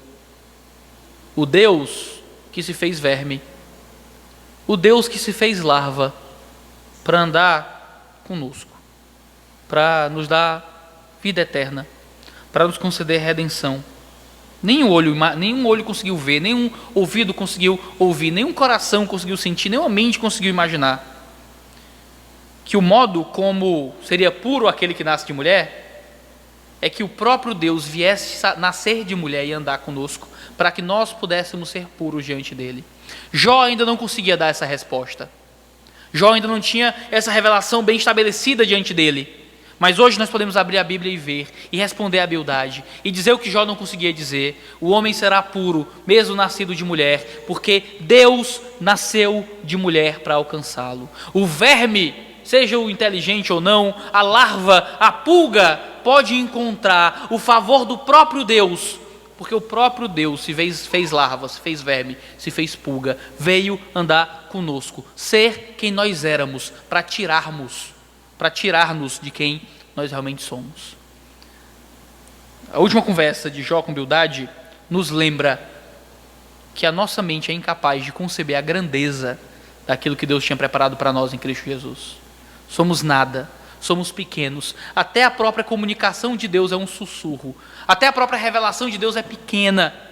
o Deus que se fez verme, o Deus que se fez larva, para andar conosco, para nos dar vida eterna, para nos conceder redenção. Nenhum olho conseguiu ver, nenhum ouvido conseguiu ouvir, nenhum coração conseguiu sentir, nenhuma mente conseguiu imaginar que o modo como seria puro aquele que nasce de mulher é que o próprio Deus viesse nascer de mulher e andar conosco, para que nós pudéssemos ser puros diante dele. Jó ainda não conseguia dar essa resposta. Jó ainda não tinha essa revelação bem estabelecida diante dele. Mas hoje nós podemos abrir a Bíblia e ver, e responder a Bildade, e dizer o que Jó não conseguia dizer: o homem será puro, mesmo nascido de mulher, porque Deus nasceu de mulher para alcançá-lo. O verme, seja o inteligente ou não, a larva, a pulga, pode encontrar o favor do próprio Deus, porque o próprio Deus se fez larva, se fez verme, se fez pulga, veio andar conosco, ser quem nós éramos, para tirar-nos de quem nós realmente somos. A última conversa de Jó com Bildade nos lembra que a nossa mente é incapaz de conceber a grandeza daquilo que Deus tinha preparado para nós em Cristo Jesus. Somos nada, somos pequenos, até a própria comunicação de Deus é um sussurro, até a própria revelação de Deus é pequena.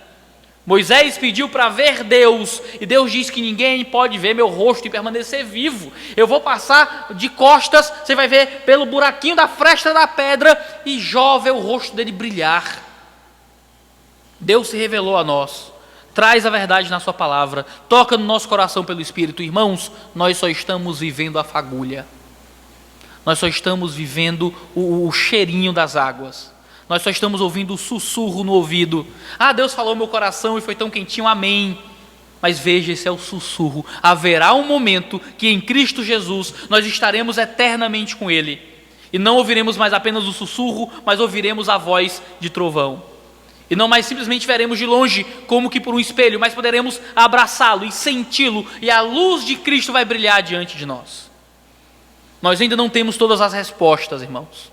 Moisés pediu para ver Deus, e Deus diz que ninguém pode ver meu rosto e permanecer vivo. Eu vou passar de costas, você vai ver pelo buraquinho da fresta da pedra, e Jó vê o rosto dele brilhar. Deus se revelou a nós, traz a verdade na sua palavra, toca no nosso coração pelo Espírito. Irmãos, nós só estamos vivendo a fagulha, nós só estamos vivendo o cheirinho das águas. Nós só estamos ouvindo o sussurro no ouvido. Ah, Deus falou no meu coração e foi tão quentinho, amém. Mas veja, esse é o sussurro. Haverá um momento que em Cristo Jesus nós estaremos eternamente com Ele. E não ouviremos mais apenas o sussurro, mas ouviremos a voz de trovão. E não mais simplesmente veremos de longe, como que por um espelho, mas poderemos abraçá-lo e senti-lo, e a luz de Cristo vai brilhar diante de nós. Nós ainda não temos todas as respostas, irmãos.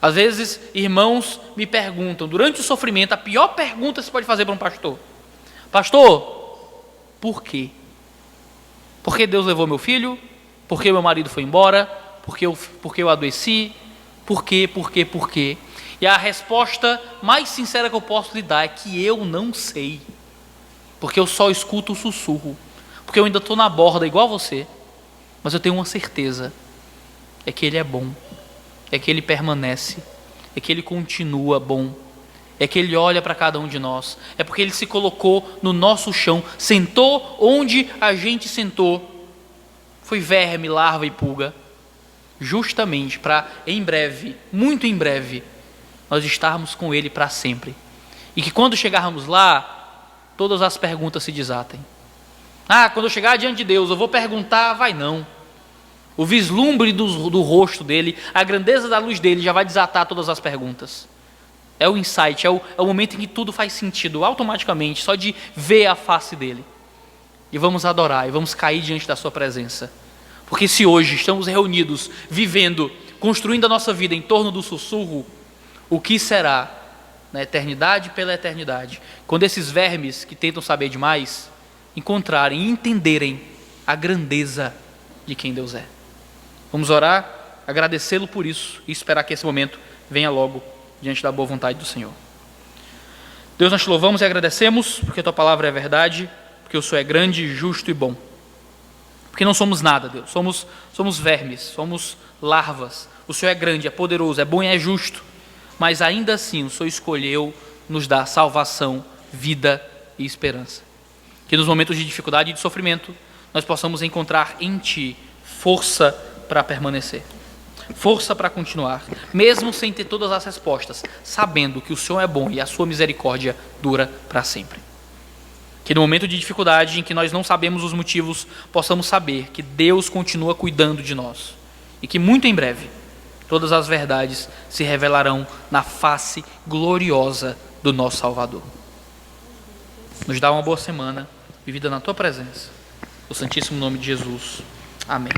Às vezes, irmãos me perguntam, durante o sofrimento, a pior pergunta que se pode fazer para um pastor: pastor, por quê? Por que Deus levou meu filho? Por que meu marido foi embora? Por que eu adoeci? Por quê? E a resposta mais sincera que eu posso lhe dar é que eu não sei, porque eu só escuto o sussurro, porque eu ainda estou na borda igual você, mas eu tenho uma certeza, é que Ele é bom, é que Ele permanece, é que Ele continua bom, é que Ele olha para cada um de nós, é porque Ele se colocou no nosso chão, sentou onde a gente sentou, foi verme, larva e pulga, justamente para em breve, muito em breve, nós estarmos com Ele para sempre, e que quando chegarmos lá, todas as perguntas se desatem. Ah, quando eu chegar diante de Deus, eu vou perguntar, vai não. O vislumbre do rosto dele, a grandeza da luz dele já vai desatar todas as perguntas. É o insight, é o momento em que tudo faz sentido, automaticamente, só de ver a face dele. E vamos adorar, e vamos cair diante da sua presença. Porque se hoje estamos reunidos, vivendo, construindo a nossa vida em torno do sussurro, o que será na eternidade pela eternidade, quando esses vermes que tentam saber demais, encontrarem e entenderem a grandeza de quem Deus é. Vamos orar, agradecê-lo por isso e esperar que esse momento venha logo diante da boa vontade do Senhor. Deus, nós te louvamos e agradecemos porque a tua palavra é verdade, porque o Senhor é grande, justo e bom. Porque não somos nada, Deus, somos vermes, somos larvas. O Senhor é grande, é poderoso, é bom e é justo, mas ainda assim o Senhor escolheu nos dar salvação, vida e esperança. Que nos momentos de dificuldade e de sofrimento nós possamos encontrar em Ti força para permanecer, força para continuar, mesmo sem ter todas as respostas, sabendo que o Senhor é bom e a sua misericórdia dura para sempre. Que no momento de dificuldade em que nós não sabemos os motivos, possamos saber que Deus continua cuidando de nós e que muito em breve todas as verdades se revelarão na face gloriosa do nosso Salvador. Nos dá uma boa semana, vivida na Tua presença. No santíssimo nome de Jesus. Amém.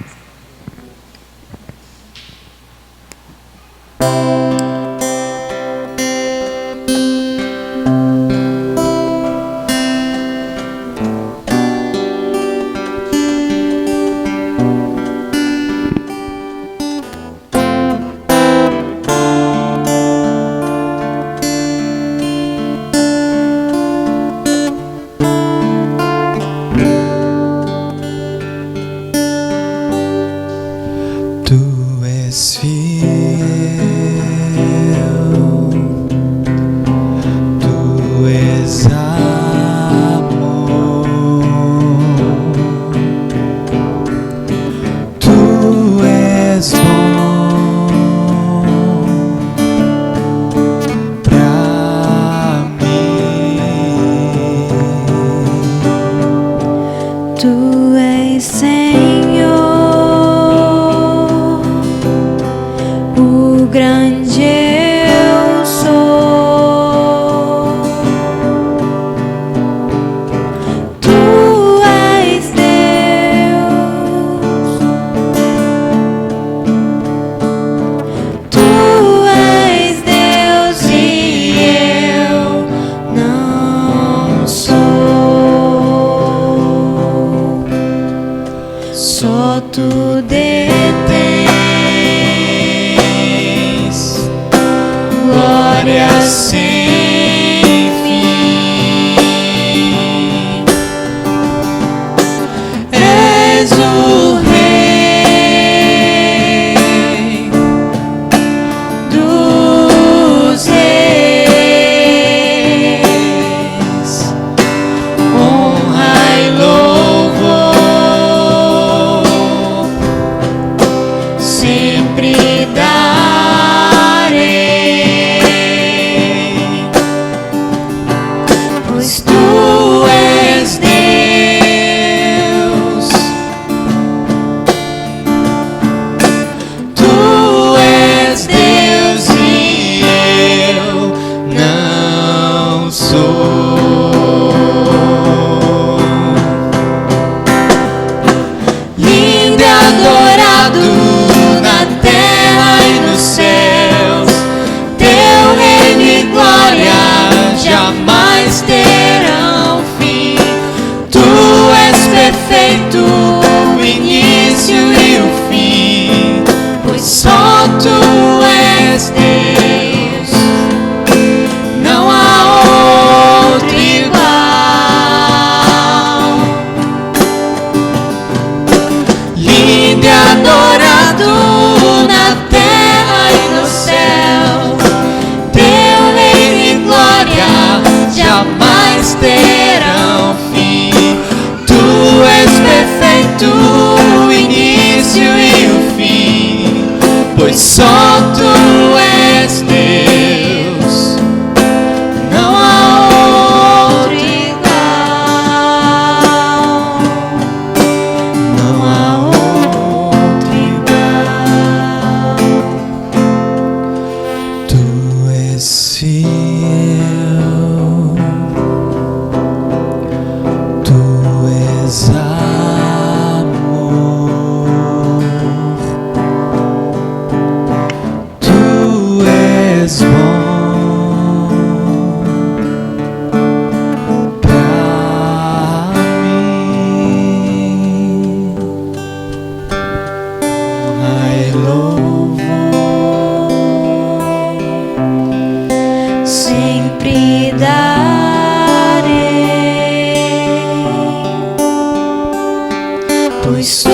pois tu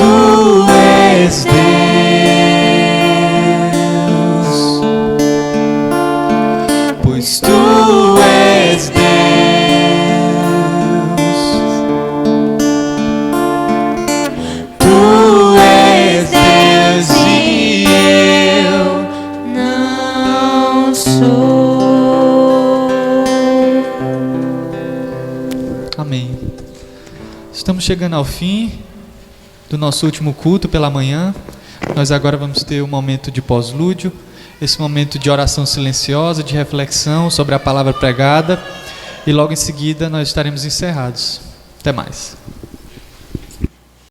és Deus, pois tu és Deus, tu és Deus e eu não sou. Amém. Estamos chegando ao fim do nosso último culto pela manhã. Nós agora vamos ter um momento de pós-lúdio, esse momento de oração silenciosa, de reflexão sobre a palavra pregada, e logo em seguida nós estaremos encerrados. Até mais.